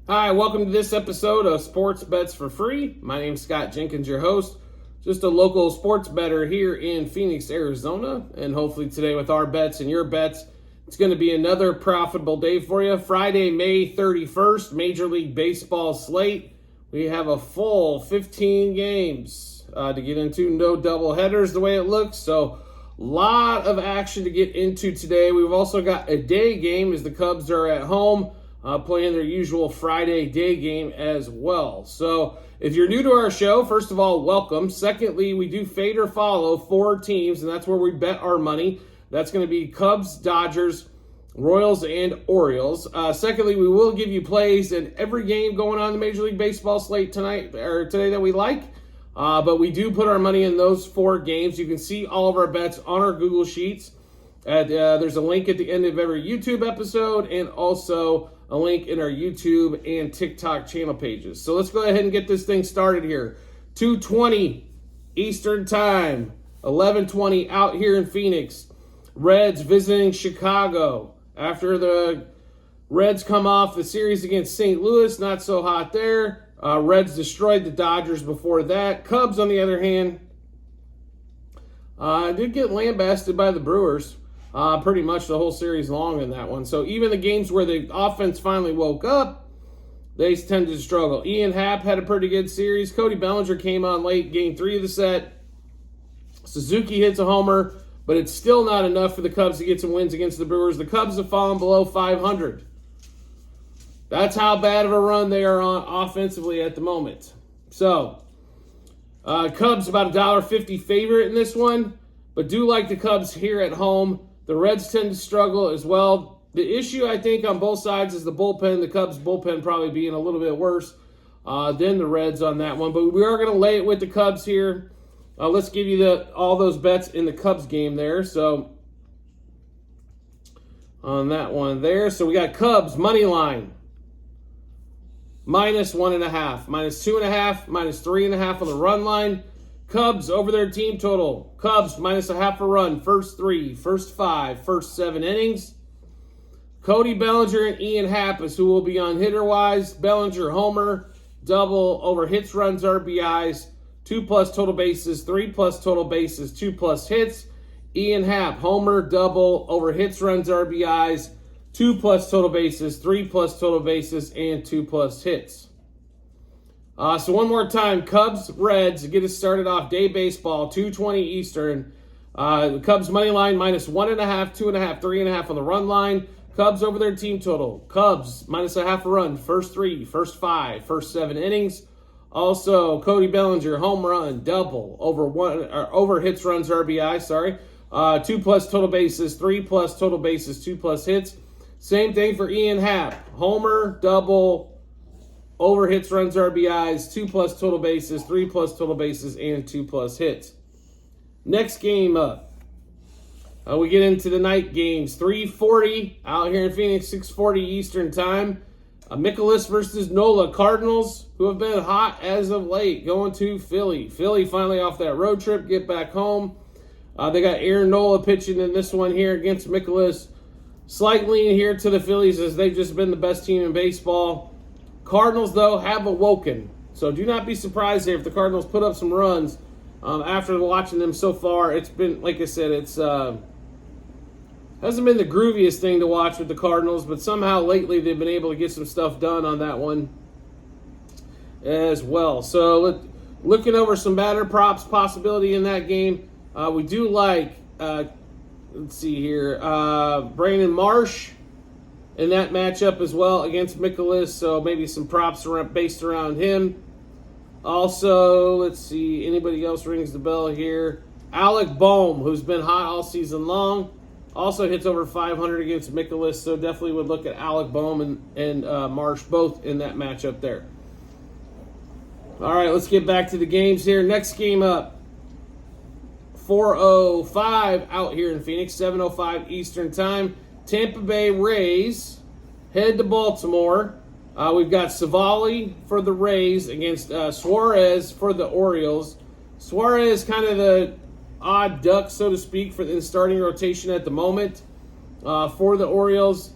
Hi, welcome to this episode of Sports Bets for Free. My name's Scott Jenkins, your host. Just a local sports bettor here in Phoenix, Arizona. And hopefully today with our bets and your bets, it's going to be another profitable day for you. Friday, May 31st, Major League Baseball slate. We have a full 15 games to get into. No double headers the way it looks. So a lot of action to get into today. We've also got a day game as the Cubs are at home. Playing their usual Friday day game as well. So if you're new to our show, first of all, welcome. Secondly, we do fade or follow 4 teams, and that's where we bet our money. That's going to be Cubs, Dodgers, Royals, and Orioles. Secondly, we will give you plays in every game going on in the Major League Baseball slate tonight or today that we like. But we do put our money in those 4 games. You can see all of our bets on our Google Sheets. There's a link at the end of every YouTube episode and also a link in our YouTube and TikTok channel pages. So let's go ahead and get this thing started here. 2:20 Eastern Time, 11:20 out here in Phoenix. Reds visiting Chicago. After the Reds come off the series against St. Louis, not so hot there. Reds destroyed the Dodgers before that. Cubs, on the other hand, did get lambasted by the Brewers. Pretty much the whole series long in that one. So even the games where the offense finally woke up, they tended to struggle. Ian Happ had a pretty good series. Cody Bellinger came on late, game 3 of the set. Suzuki hits a homer, but it's still not enough for the Cubs to get some wins against the Brewers. The Cubs have fallen below 500. That's how bad of a run they are on offensively at the moment. So, Cubs about $1.50 favorite in this one, but do like the Cubs here at home. The Reds tend to struggle as well. The issue, I think, on both sides is the bullpen. The Cubs' bullpen probably being a little bit worse than the Reds on that one. But we are going to lay it with the Cubs here. Let's give you all those bets in the Cubs game there. So, on that one there. So, we got Cubs money line. -1.5. -2.5. -3.5 on the run line. Cubs over their team total. Cubs -0.5 a run. First 3, first 5, first 7 innings. Cody Bellinger and Ian Happ is who will be on hitter-wise. Bellinger, homer, double over hits, runs, RBIs, 2+ total bases, 3+ total bases, 2+ hits. Ian Happ, homer, double over hits, runs, RBIs, 2+ total bases, 3+ total bases, and 2+ hits. So one more time, Cubs, Reds, get us started off. Day baseball, 2:20 Eastern. The Cubs money line -1.5, 2.5, 3.5 on the run line. Cubs over their team total. Cubs -0.5 a run. First 3, first 5, first 7 innings. Also, Cody Bellinger, home run, double over hits, runs, RBI. 2+ total bases, 3+ total bases, 2+ hits. Same thing for Ian Happ, homer, double. Over hits, runs, RBIs, 2+ total bases, 3+ total bases, and 2+ hits. Next game up. We get into the night games. 3:40 out here in Phoenix, 6:40 Eastern Time. Mikolas versus Nola. Cardinals, who have been hot as of late, going to Philly. Philly finally off that road trip, get back home. They got Aaron Nola pitching in this one here against Mikolas. Slight lean here to the Phillies as they've just been the best team in baseball. Cardinals, though, have awoken. So do not be surprised here if the Cardinals put up some runs. After watching them so far, it's been, like I said, it's hasn't been the grooviest thing to watch with the Cardinals, but somehow lately they've been able to get some stuff done on that one as well. So looking over some batter props possibility in that game, we do like, let's see here, Brandon Marsh in that matchup as well against Mikolas, so maybe some props based around him. Also, let's see, anybody else rings the bell here? Alec Bohm, who's been hot all season long, also hits over 500 against Mikolas, so definitely would look at Alec Bohm and Marsh both in that matchup there. All right, let's get back to the games here. Next game up, 4:05 out here in Phoenix, 7:05 Eastern Time. Tampa Bay Rays head to Baltimore. We've got Savali for the Rays against Suarez for the Orioles. Suarez kind of the odd duck, so to speak, for the starting rotation at the moment for the Orioles.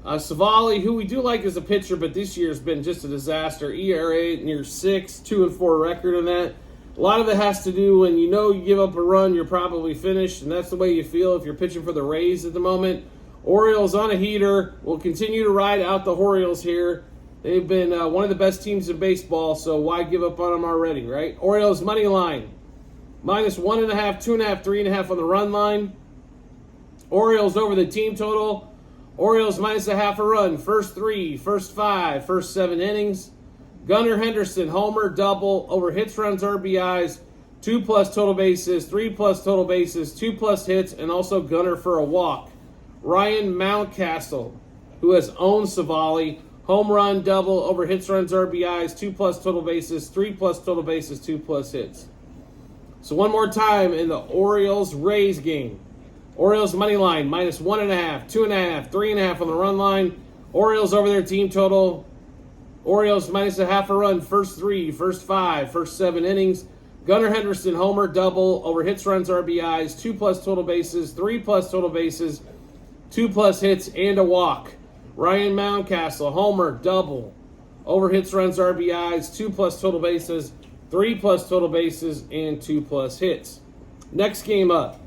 Savali, who we do like as a pitcher, but this year has been just a disaster. ERA near 6, 2-4 record in that. A lot of it has to do when you give up a run, you're probably finished, and that's the way you feel if you're pitching for the Rays at the moment. Orioles on a heater. We'll continue to ride out the Orioles here. They've been one of the best teams in baseball, so why give up on them already, right? Orioles money line. -1.5, 2.5, 3.5 on the run line. Orioles over the team total. Orioles -0.5 a run. First 3, first 5, first 7 innings. Gunnar Henderson, homer, double, over hits, runs, RBIs, 2+ total bases, 3+ total bases, 2+ hits, and also Gunnar for a walk. Ryan Mountcastle, who has owned Savali, home run, double, over hits, runs, RBIs, 2+ total bases, 3+ total bases, 2+ hits. So one more time in the Orioles-Rays game. Orioles money line, -1.5, 2.5, 3.5 on the run line. Orioles over their team total. Orioles -0.5 a run, first 3, first 5, first 7 innings. Gunnar Henderson, homer, double, over hits, runs, RBIs, 2+ total bases, 3+ total bases, 2+ hits, and a walk. Ryan Mountcastle, homer, double, over hits, runs, RBIs, 2+ total bases, 3+ total bases, and 2+ hits. Next game up,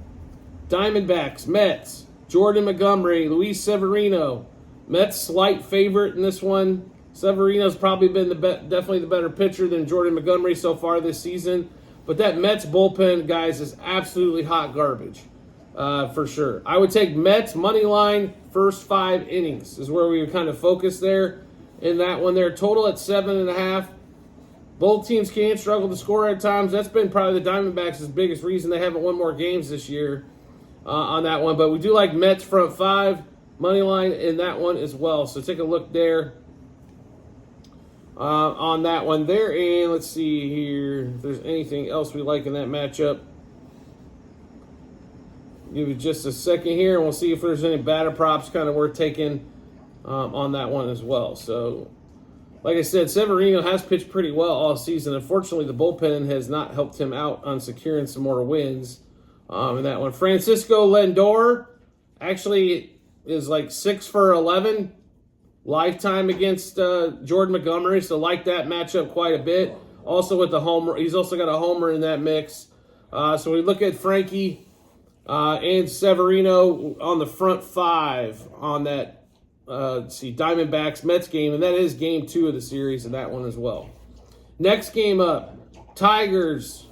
Diamondbacks, Mets, Jordan Montgomery, Luis Severino. Mets slight favorite in this one. Severino's probably been definitely the better pitcher than Jordan Montgomery so far this season. But that Mets bullpen, guys, is absolutely hot garbage, for sure. I would take Mets money line, first 5 innings is where we would kind of focus there in that one there. Total at 7.5. Both teams can struggle to score at times. That's been probably the Diamondbacks' biggest reason they haven't won more games this year on that one. But we do like Mets front 5, money line in that one as well. So take a look there. On that one there, and let's see here if there's anything else we like in that matchup. Give it just a second here, and we'll see if there's any batter props kind of worth taking on that one as well. So, like I said, Severino has pitched pretty well all season. Unfortunately, the bullpen has not helped him out on securing some more wins in that one. Francisco Lindor actually is like 6 for 11. Lifetime against Jordan Montgomery, so like that matchup quite a bit. Also with the homer, he's also got a homer in that mix. So we look at Frankie and Severino on the front 5 on that, Diamondbacks Mets game, and that is game 2 of the series in that one as well. Next game up, Tigers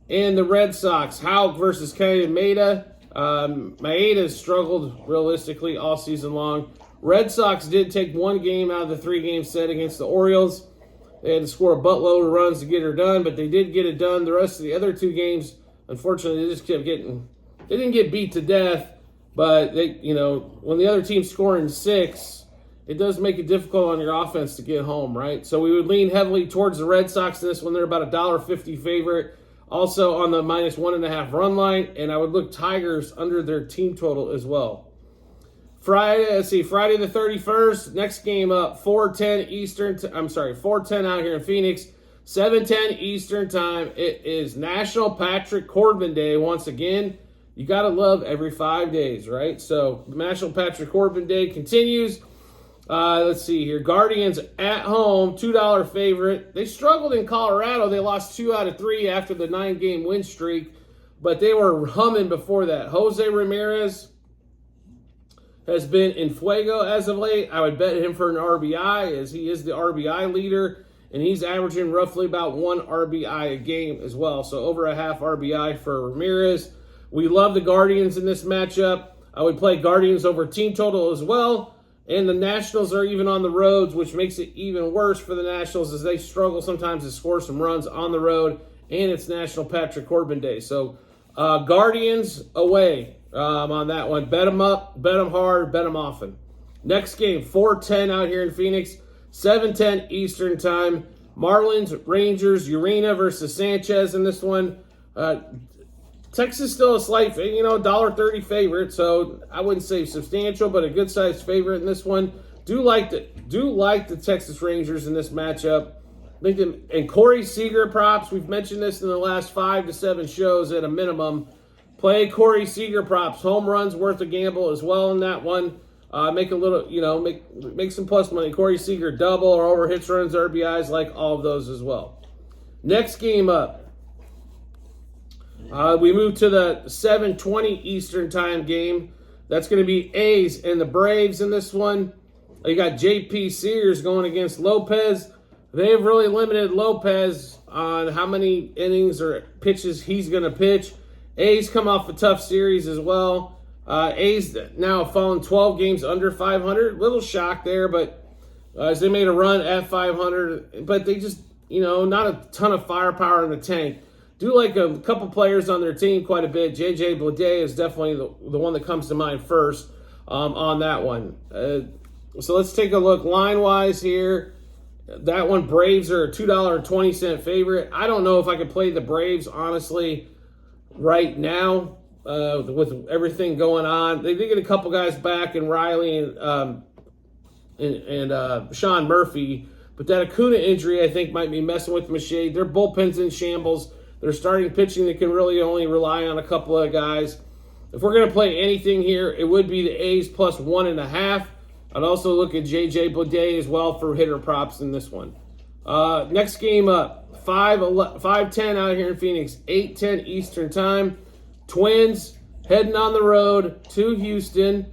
and the Red Sox. Houck versus Kennedy Maeda. Maeda has struggled realistically all season long. Red Sox did take 1 game out of the 3-game set against the Orioles. They had to score a buttload of runs to get her done, but they did get it done. The rest of the other 2 games, unfortunately, they just kept getting. They didn't get beat to death, but they, when the other team's scoring 6, it does make it difficult on your offense to get home, right? So we would lean heavily towards the Red Sox in this one. They're about $1.50 favorite. Also on the -1.5 run line, and I would look Tigers under their team total as well. Friday the 31st, next game up, 4:10 Eastern, 4:10 out here in Phoenix, 7:10 Eastern time. It is National Patrick Corbin Day once again. You got to love every 5 days, right? So National Patrick Corbin Day continues. Let's see here. Guardians at home, $2 favorite. They struggled in Colorado. They lost 2 out of 3 after the 9-game win streak, but they were humming before that. Jose Ramirez has been in fuego as of late. I would bet him for an RBI, as he is the RBI leader, and he's averaging roughly about 1 RBI a game as well. So over a half RBI for Ramirez. We love the Guardians in this matchup. I would play Guardians over team total as well. And the Nationals are even on the roads, which makes it even worse for the Nationals as they struggle sometimes to score some runs on the road. And it's National Patrick Corbin Day. So Guardians away on that one. Bet them up, bet them hard, bet them often. Next game, 4:10 out here in Phoenix, 7:10 Eastern time. Marlins, Rangers, Urena versus Sanchez in this one. Texas still a slight, $1.30 favorite, so I wouldn't say substantial, but a good-sized favorite in this one. Do like the Texas Rangers in this matchup. And Corey Seager props, we've mentioned this in the last 5 to 7 shows at a minimum. Play Corey Seager props. Home runs worth a gamble as well in that one. make a little, make some plus money. Corey Seager double or over hits, runs, RBIs, like all of those as well. Next game up, we move to the 7:20 Eastern time game. That's going to be A's and the Braves in this one. You got J.P. Sears going against Lopez. They've really limited Lopez on how many innings or pitches he's going to pitch. A's come off a tough series as well. A's now have fallen 12 games under 500. Little shock there, but as they made a run at 500, but they just, not a ton of firepower in the tank. Do like a couple players on their team quite a bit. J.J. Bleday is definitely the one that comes to mind first on that one. So let's take a look line-wise here. That one, Braves are a $2.20 favorite. I don't know if I could play the Braves, honestly, right now with everything going on. They did get a couple guys back in Riley and Sean Murphy, but that Acuna injury, I think, might be messing with Machade. Their bullpen's in shambles. They're starting pitching that can really only rely on a couple of guys. If we're going to play anything here, it would be the A's plus 1.5. I'd also look at J.J. Bleday as well for hitter props in this one. Next game up, 5:10 out here in Phoenix, 8:10 Eastern time. Twins heading on the road to Houston.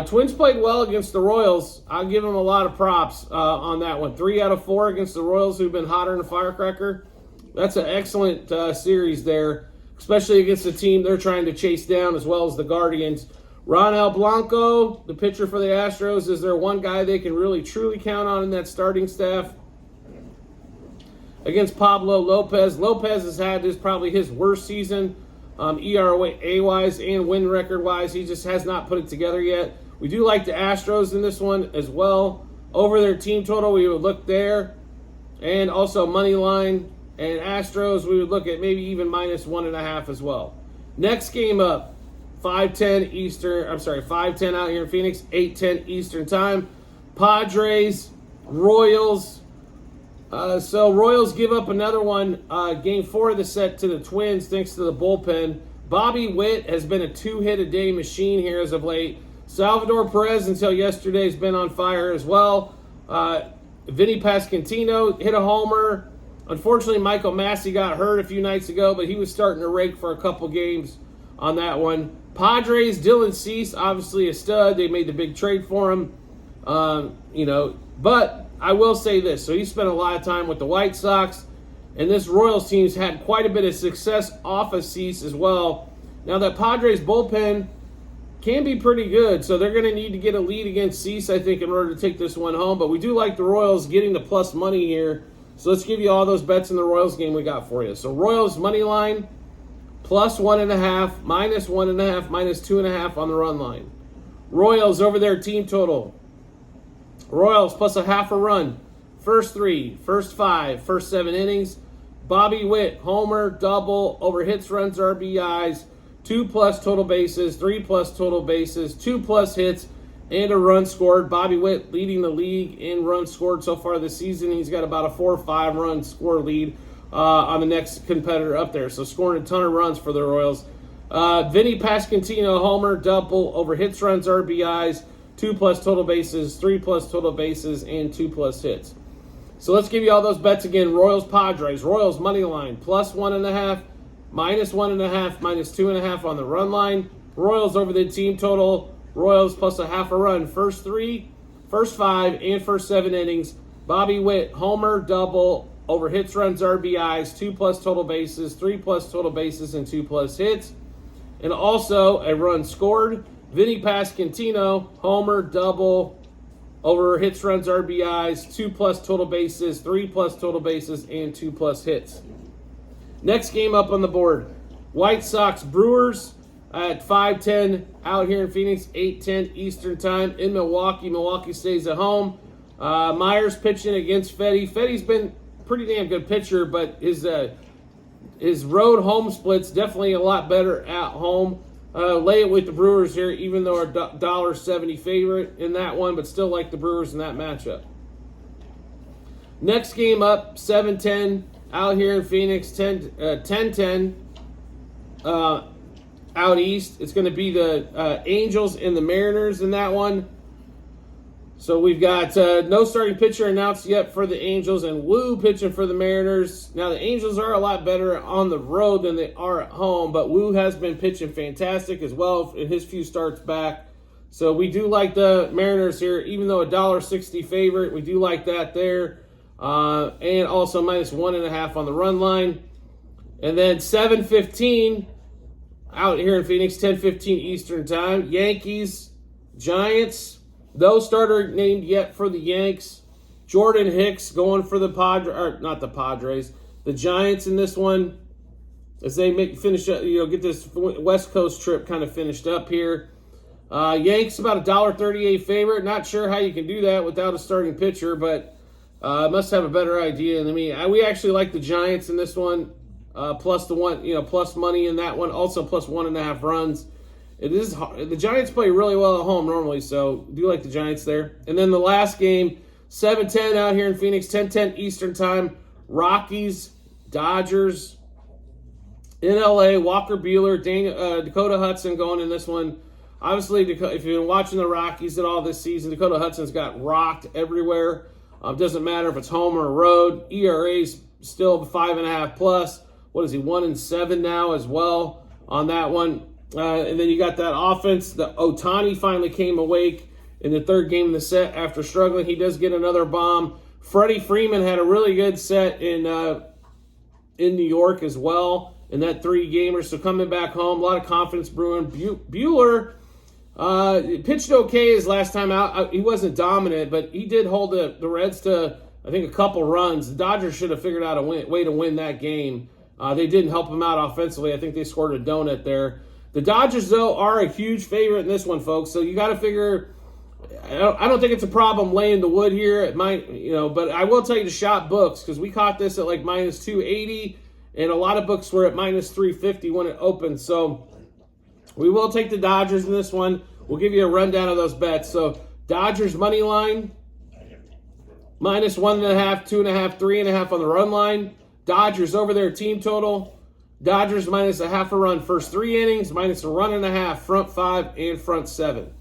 Twins played well against the Royals. I'll give them a lot of props on that one. 3 out of 4 against the Royals, who've been hotter than a firecracker. That's an excellent series there, especially against the team they're trying to chase down, as well as the Guardians. Ronel Blanco, the pitcher for the Astros, is there one guy they can really truly count on in that starting staff? Against Pablo Lopez. Lopez has had probably his worst season, ERA-wise and win record-wise. He just has not put it together yet. We do like the Astros in this one as well. Over their team total, we would look there. And also money line. And Astros, we would look at maybe even minus 1.5 as well. Next game up, 5:10 out here in Phoenix, 8:10 Eastern time. Padres, Royals. So Royals give up another one, game 4 of the set to the Twins thanks to the bullpen. Bobby Witt has been a 2-hit-a-day machine here as of late. Salvador Perez until yesterday has been on fire as well. Vinny Pasquantino hit a homer. Unfortunately, Michael Massey got hurt a few nights ago, but he was starting to rake for a couple games on that one. Padres, Dylan Cease, obviously a stud. They made the big trade for him, But I will say this. So he spent a lot of time with the White Sox, and this Royals team's had quite a bit of success off of Cease as well. Now, that Padres bullpen can be pretty good, so they're going to need to get a lead against Cease, I think, in order to take this one home. But we do like the Royals getting the plus money here. So let's give you all those bets in the Royals game we got for you. So Royals money line, plus 1.5, minus 1.5, minus 2.5 on the run line. Royals over their team total. Royals plus a half a run. First 3, first 5, first 7 innings. Bobby Witt, homer, double, over hits, runs, RBIs, 2+ total bases, 3+ total bases, 2+ hits, and a run scored. Bobby Witt leading the league in runs scored so far this season. He's got about a 4 or 5 run score lead on the next competitor up there. So scoring a ton of runs for the Royals. Vinny Pasquantino, homer, double, over hits, runs, RBIs, 2+ total bases, 3+ total bases, and 2+ hits. So let's give you all those bets again. Royals, Padres. Royals money line, plus 1.5, minus 1.5, minus 2.5 on the run line. Royals over the team total. Royals plus a half a run. First 3, first 5, and first 7 innings. Bobby Witt, homer, double, over hits, runs, RBIs, 2+ total bases, 3+ total bases, and 2+ hits. And also a run scored. Vinny Pasquantino, homer, double, over hits, runs, RBIs, 2+ total bases, 3+ total bases, and 2+ hits. Next game up on the board, White Sox Brewers at 5:10 out here in Phoenix, 8:10 Eastern time in Milwaukee. Milwaukee stays at home. Myers pitching against Fetty. Fetty's been a pretty damn good pitcher, but his road home split's definitely a lot better at home. Lay it with the Brewers here, even though our $1.70 favorite in that one, but still like the Brewers in that matchup. Next game up, 7:10 out here in Phoenix, 10:10 out east. It's going to be the Angels and the Mariners in that one. So we've got no starting pitcher announced yet for the Angels, and Wu pitching for the Mariners. Now, the Angels are a lot better on the road than they are at home, but Wu has been pitching fantastic as well in his few starts back. So we do like the Mariners here, even though a $1.60 favorite. We do like that there. And also minus 1.5 on the run line. And then 7:15 out here in Phoenix, 10:15 Eastern time. Yankees, Giants. No starter named yet for the Yanks. Jordan Hicks going for the the Giants in this one as they finish up, get this West Coast trip kind of finished up here. Yanks about $1.38 favorite. Not sure how you can do that without a starting pitcher, but must have a better idea than me. We actually like the Giants in this one, plus the one, plus money in that one. Also plus 1.5 runs. It is hard. The Giants play really well at home normally, so do like the Giants there. And then the last game, 7:10 out here in Phoenix, 10:10 Eastern time. Rockies, Dodgers in LA. Walker Buehler, Dakota Hudson going in this one. Obviously, if you've been watching the Rockies at all this season, Dakota Hudson's got rocked everywhere. Doesn't matter if it's home or road. ERA's still 5.5 plus. What is he, 1-7 now as well on that one. And then you got that offense. The Ohtani finally came awake in the third game of the set after struggling. He does get another bomb. Freddie Freeman had a really good set in New York as well in that 3-gamer. So coming back home, a lot of confidence brewing. Buehler pitched okay his last time out. He wasn't dominant, but he did hold the Reds to, I think, a couple runs. The Dodgers should have figured out a way to win that game. They didn't help him out offensively. I think they scored a donut there. The Dodgers, though, are a huge favorite in this one, folks. So you got to figure. I don't think it's a problem laying the wood here. It might, but I will tell you to shop books because we caught this at like minus 280, and a lot of books were at minus 350 when it opened. So we will take the Dodgers in this one. We'll give you a rundown of those bets. So Dodgers money line, minus 1.5, 2.5, 3.5 on the run line. Dodgers over their team total. Dodgers minus 0.5 run first 3 innings, minus 1.5 front 5 and front 7.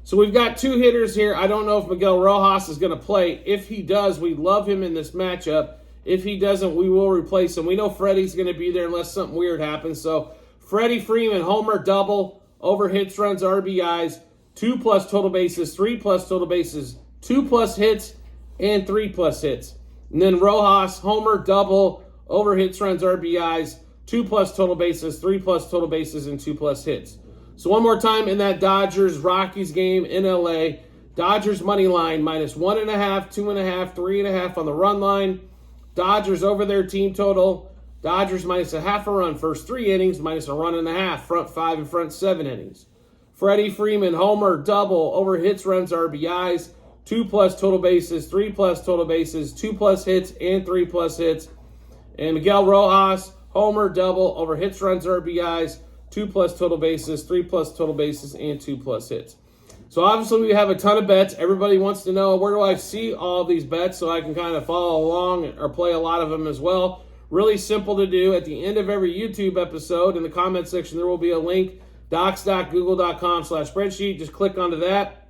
So we've got 2 hitters here. I don't know if Miguel Rojas is going to play. If he does, we love him in this matchup. If he doesn't, we will replace him. We know Freddie's going to be there unless something weird happens. So Freddie Freeman, homer, double, over hits, runs, RBIs, 2+ total bases, 3+ total bases, 2+ hits, and 3+ hits. And then Rojas, homer, double, over hits, runs, RBIs, 2+ total bases, 3+ total bases, and 2+ hits. So one more time in that Dodgers-Rockies game in LA, Dodgers money line minus 1.5, 2.5, 3.5 on the run line. Dodgers over their team total. Dodgers minus 0.5 run first 3 innings, minus 1.5 run front 5 and front 7 innings. Freddie Freeman, homer, double, over hits, runs, RBIs, 2+ total bases, 3+ total bases, 2+ hits, and 3+ hits. And Miguel Rojas, homer, double, over hits, runs, RBIs, 2+ total bases, 3+ total bases, and 2+ hits. So obviously we have a ton of bets. Everybody wants to know, where do I see all these bets so I can kind of follow along or play a lot of them as well. Really simple to do. At the end of every YouTube episode, in the comment section, there will be a link, docs.google.com/spreadsheet. Just click onto that.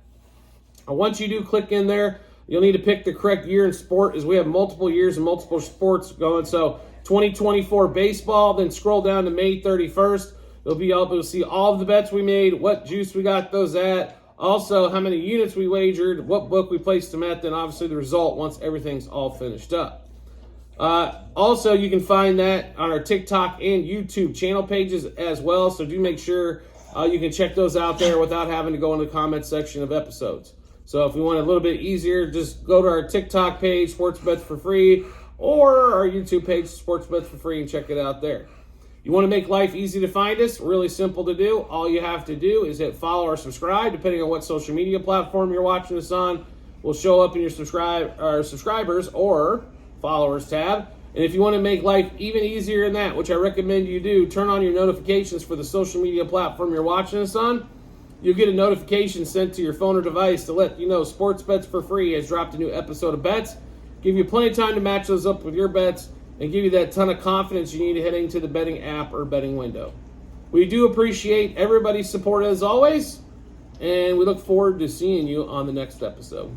And once you do click in there, you'll need to pick the correct year and sport, as we have multiple years and multiple sports going. So 2024 baseball, then scroll down to May 31st. You'll be able to see all of the bets we made, what juice we got those at, also how many units we wagered, what book we placed them at, then obviously the result once everything's all finished up. Also, you can find that on our TikTok and YouTube channel pages as well, so do make sure you can check those out there without having to go in the comment section of episodes. So if you want it a little bit easier, just go to our TikTok page, Sports Bets for Free, or our YouTube page, Sports Bets for Free, and check it out there. You want to make life easy to find us? Really simple to do. All you have to do is hit follow or subscribe, depending on what social media platform you're watching us on. Will show up in your subscribers or followers tab. And if you want to make life even easier than that, which I recommend you do, turn on your notifications for the social media platform you're watching us on. You'll get a notification sent to your phone or device to let you know Sports Bets for Free has dropped a new episode of bets. Give you plenty of time to match those up with your bets and give you that ton of confidence you need heading to the betting app or betting window. We do appreciate everybody's support as always. And we look forward to seeing you on the next episode.